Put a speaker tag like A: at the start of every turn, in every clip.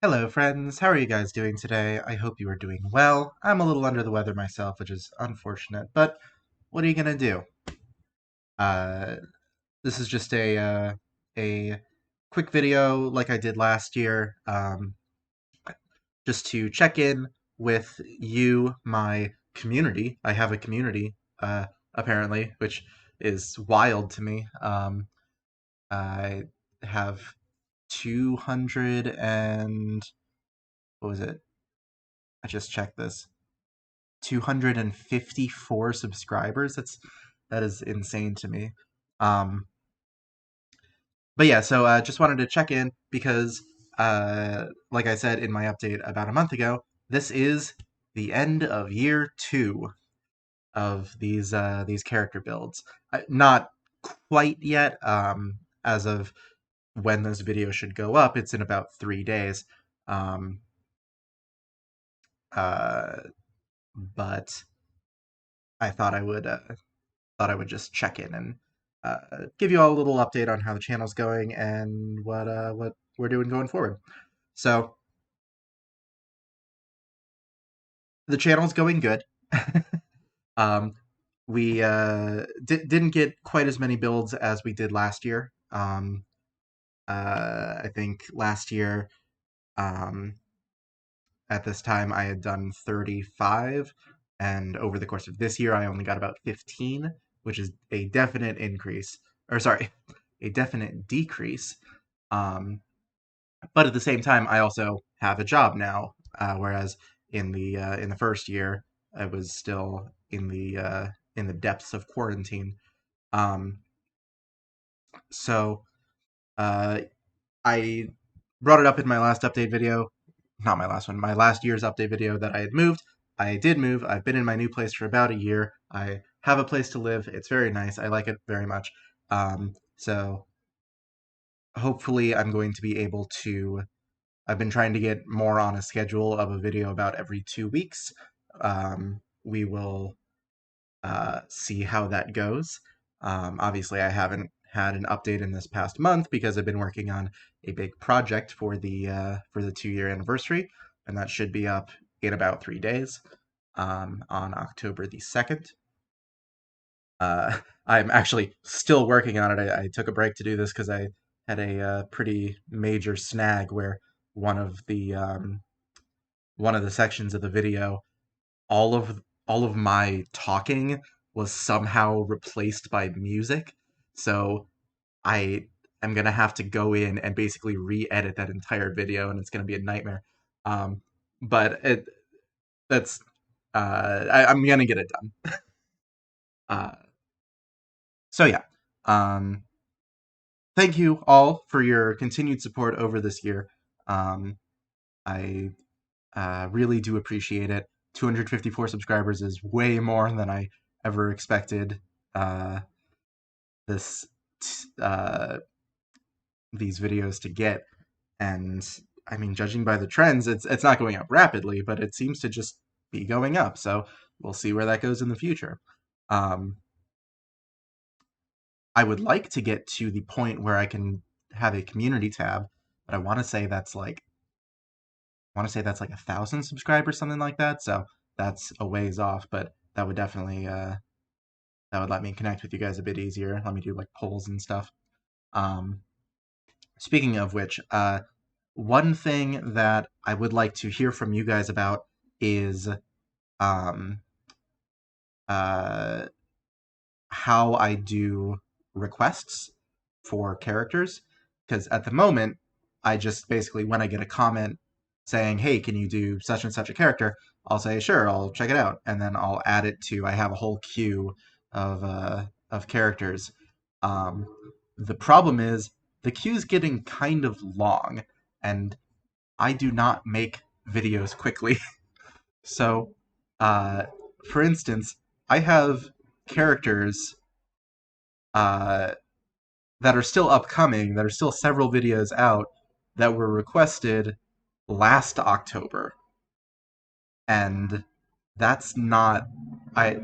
A: Hello, friends. How are you guys doing today? I hope you are doing well. I'm a little under the weather myself, which is unfortunate, but what are you gonna do? Uh, this is just a quick video, like I did last year, just to check in with you, my community. I have a community, apparently, which is wild to me. I have 200 and what was it? I just checked this. 254 subscribers. That is insane to me. Um, but yeah, so just wanted to check in because, like I said in my update about a month ago, this is the end of year two of these character builds. Not quite yet. As of when this video should go up, it's in about 3 days. Um, uh, but I thought I would just check in and give you all a little update on how the channel's going and what we're doing going forward. So the channel's going good. um, we didn't get quite as many builds as we did last year. I think last year um, at this time I had done 35, and over the course of this year I only got about 15, which is a definite increase. Or sorry, a definite decrease. Um, but at the same time, I also have a job now, whereas in the first year, I was still in the depths of quarantine. Um, so uh, I brought it up in my last update video, not my last one, my last year's update video that I had moved. I did move. I've been in my new place for about a year. I have a place to live. It's very nice. I like it very much. So hopefully, I'm going to be able to. I've been trying to get more on a schedule of a video about every 2 weeks. We will see how that goes. Obviously, I haven't had an update in this past month because I've been working on a big project for the 2 year anniversary, and that should be up in about 3 days on October the 2nd. I'm actually still working on it. I took a break to do this because I had a pretty major snag where one of the um, one of the sections of the video, all of my talking was somehow replaced by music. So I am gonna have to go in and basically re-edit that entire video, and it's gonna be a nightmare. Um, but that's I'm gonna get it done. Uh, so yeah. Um, Thank you all for your continued support over this year. Um, I really do appreciate it. 254 subscribers is way more than I ever expected uh, this uh, these videos to get. And I mean, judging by the trends, it's not going up rapidly, but it seems to just be going up. So we'll see where that goes in the future. Um, I would like to get to the point where I can have a community tab, but I want to say that's like 1,000 subscribers, something like that. So that's a ways off, but that would definitely that would let me connect with you guys a bit easier. Let me do like polls and stuff. Um, Speaking of which, one thing that I would like to hear from you guys about is um, uh, how I do requests for characters. Because at the moment, I just basically, when I get a comment saying, hey, can you do such and such a character? I'll say, sure, I'll check it out. And then I'll add it to, I have a whole queue of characters. Um, the problem is, the queue's getting kind of long, and I do not make videos quickly. So, uh, for instance, I have characters uh, that are still upcoming, that are still several videos out, that were requested last October, and that's not. I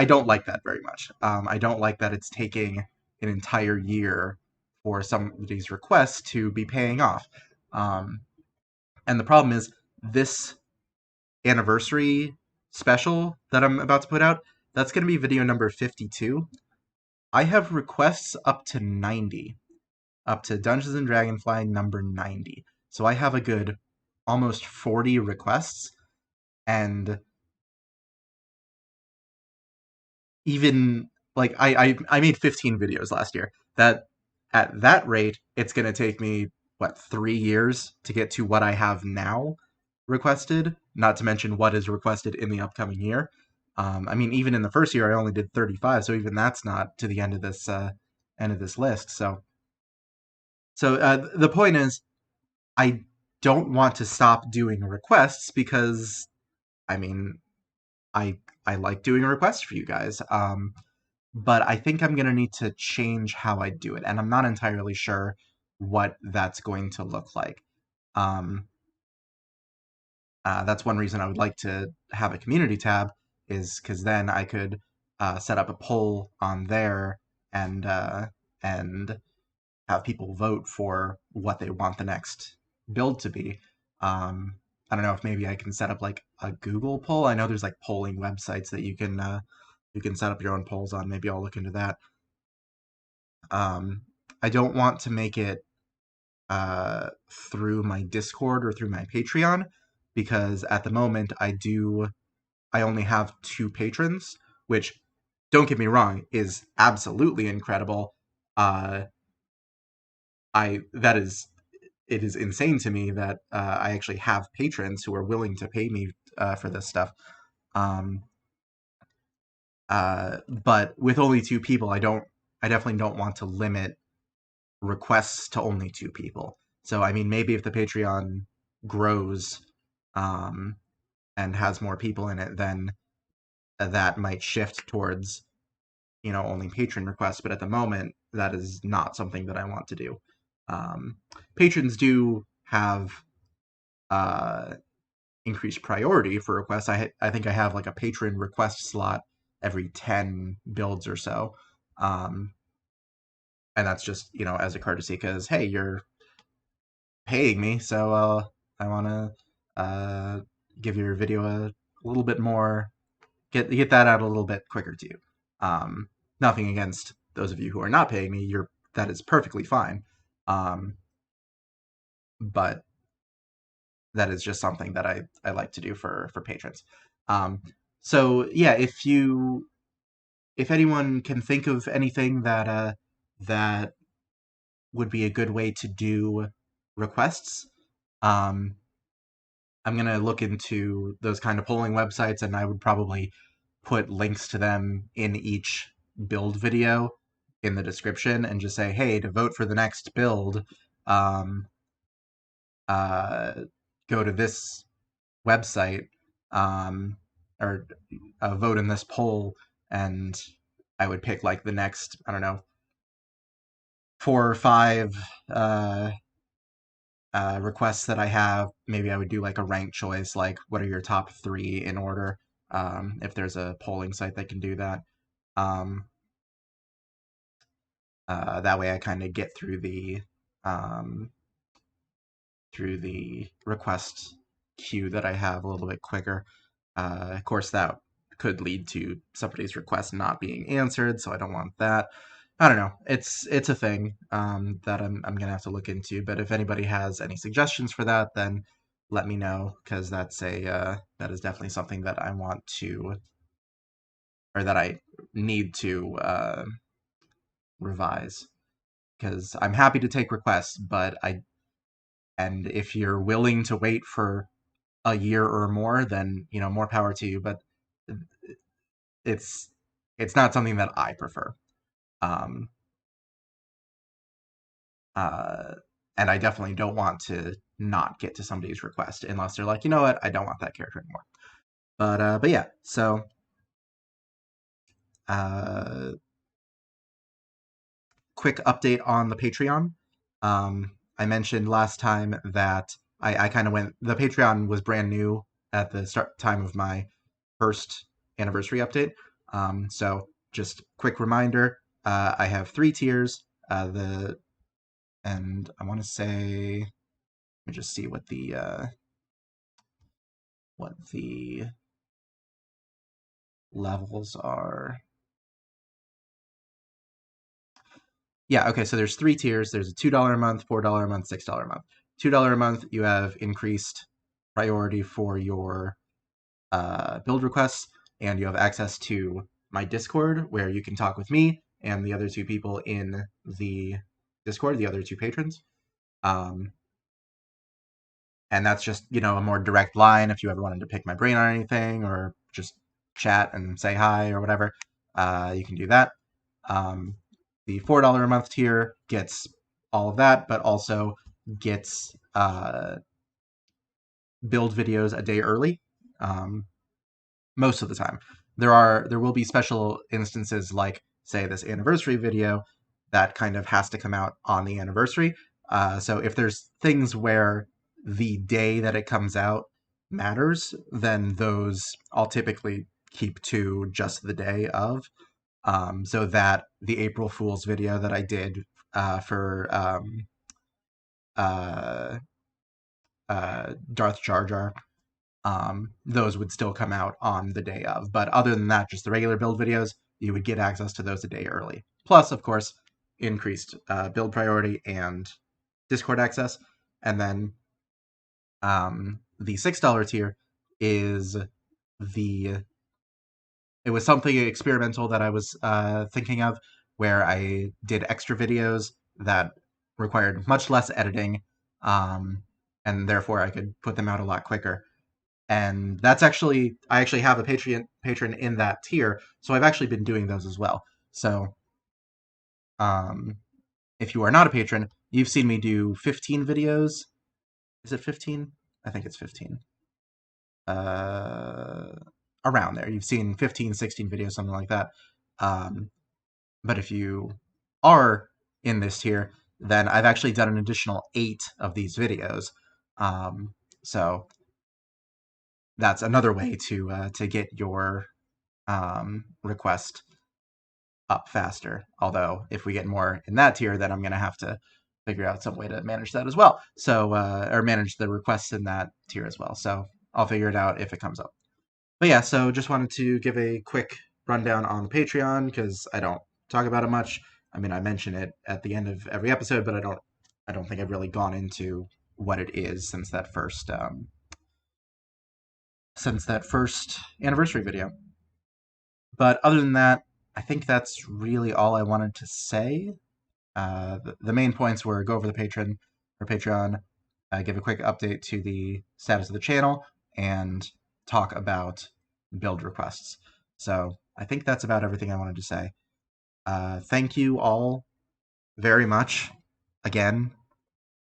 A: don't like that very much. I don't like that it's taking an entire year for some of these requests to be paying off. Um, And the problem is this anniversary special that I'm about to put out, that's going to be video number 52. I have requests up to 90, up to Dungeons and Dragonfly number 90. So I have a good almost 40 requests, and even like I made 15 videos last year. That at that rate, it's going to take me what 3 years to get to what I have now requested. Not to mention what is requested in the upcoming year. I mean, even in the first year, I only did 35, so even that's not to the end of this list. So the point is, I don't want to stop doing requests because I mean, I like doing requests for you guys. But I think I'm going to need to change how I do it, and I'm not entirely sure what that's going to look like. Um, that's one reason I would like to have a community tab, is because then I could set up a poll on there and have people vote for what they want the next build to be. I don't know if maybe I can set up like a Google poll. I know there's like polling websites that you can set up your own polls on. Maybe I'll look into that. I don't want to make it through my Discord or through my Patreon, because at the moment I only have 2 patrons, which, don't get me wrong, is absolutely incredible. It is insane to me that I actually have patrons who are willing to pay me for this stuff. Um, but with only 2 people, I definitely don't want to limit requests to only 2 people. So I mean, maybe if the Patreon grows um, and has more people in it, then that might shift towards only patron requests. But at the moment, that is not something that I want to do. Patrons do have uh, increased priority for requests. I think I have like a patron request slot every 10 builds or so. And that's just, as a courtesy, because hey, you're paying me, so I want to give your video a little bit more, get that out a little bit quicker to you. Nothing against those of you who are not paying me. That is perfectly fine. But that is just something that I like to do for patrons. So yeah, if anyone can think of anything that would be a good way to do requests, um, I'm gonna look into those kind of polling websites, and I would probably put links to them in each build video in the description, and just say, hey, to vote for the next build, um, uh, go to this website, or vote in this poll, and I would pick like the next, I don't know, 4 or 5 requests that I have. Maybe I would do like a ranked choice, like what are your top 3 in order, if there's a polling site that can do that. Um, that way I kind of get um, through the request queue that I have a little bit quicker. Of course, that could lead to somebody's request not being answered, so I don't want that. I don't know. It's a thing that I'm gonna have to look into. But if anybody has any suggestions for that, then let me know, because that is definitely something that I want to, or that I need to revise. Because I'm happy to take requests, and if you're willing to wait for a year or more, then more power to you. But it's it's not something that I prefer. Um, uh, and I definitely don't want to not get to somebody's request unless they're like, you know what, I don't want that character anymore. But yeah, so uh, quick update on the Patreon. I mentioned last time that I kind of went. The Patreon was brand new at the time of my first anniversary update. So just quick reminder, I have 3 tiers. And I want to say me just see what the levels are. Yeah, okay, so there's 3 tiers. There's a $2 a month, $4 a month, $6 a month. $2 a month, you have increased priority for your build requests, and you have access to my Discord, where you can talk with me and the other 2 people in the Discord, the other 2 patrons. And that's just, a more direct line if you ever wanted to pick my brain on anything or just chat and say hi or whatever. You can do that. The $4 a month tier gets all of that, but also gets build videos a day early. Most of the time. There will be special instances like, say, this anniversary video that kind of has to come out on the anniversary. So if there's things where the day that it comes out matters, then those I'll typically keep to just the day of. So that the April Fool's video that I did for Darth Jar Jar, those would still come out on the day of. But other than that, just the regular build videos, you would get access to those a day early. Plus, of course, increased build priority and Discord access. And then the $6 tier is it was something experimental that I was thinking of, where I did extra videos that required much less editing, and therefore I could put them out a lot quicker. And I actually have a patron in that tier, so I've actually been doing those as well. So, if you are not a patron, you've seen me do 15 videos. Is it 15? I think it's 15. Around there. You've seen 15, 16 videos, something like that. But if you are in this tier, then I've actually done an additional 8 of these videos. So that's another way to get your request up faster. Although if we get more in that tier, then I'm going to have to figure out some way to manage that as well. So or manage the requests in that tier as well. So I'll figure it out if it comes up. But yeah, so just wanted to give a quick rundown on the Patreon, because I don't talk about it much. I mean, I mention it at the end of every episode, but I don't think I've really gone into what it is since that first anniversary video. But other than that, I think that's really all I wanted to say. The main points were go over the Patreon, give a quick update to the status of the channel, and talk about build requests. So I think that's about everything I wanted to say. Thank you all very much again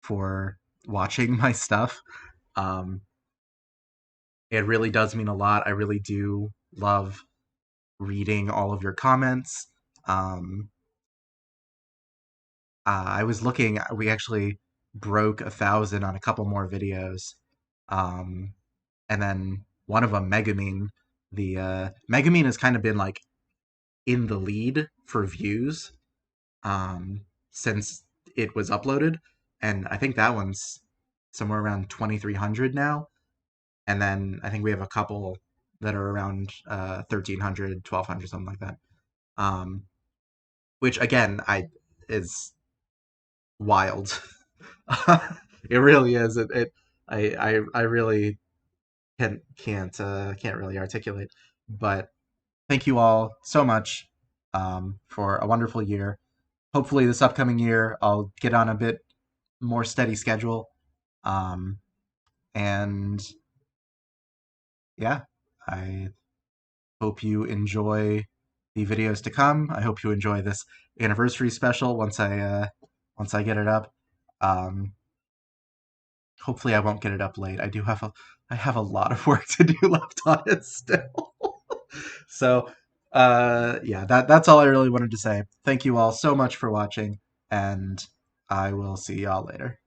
A: for watching my stuff. It really does mean a lot. I really do love reading all of your comments. I was looking, we actually broke 1,000 on a couple more videos. And then one of them, Megumin, Megumin has kind of been like in the lead for views since it was uploaded. And I think that one's somewhere around 2,300 now. And then I think we have a couple that are around 1,300, 1,200, something like that. Which again, is wild. It really is. I really can't really articulate. But thank you all so much for a wonderful year. Hopefully this upcoming year I'll get on a bit more steady schedule. And yeah, I hope you enjoy the videos to come. I hope you enjoy this anniversary special once I get it up. Hopefully I won't get it up late. I have a lot of work to do left on it still. So yeah, that's all I really wanted to say. Thank you all so much for watching, and I will see y'all later.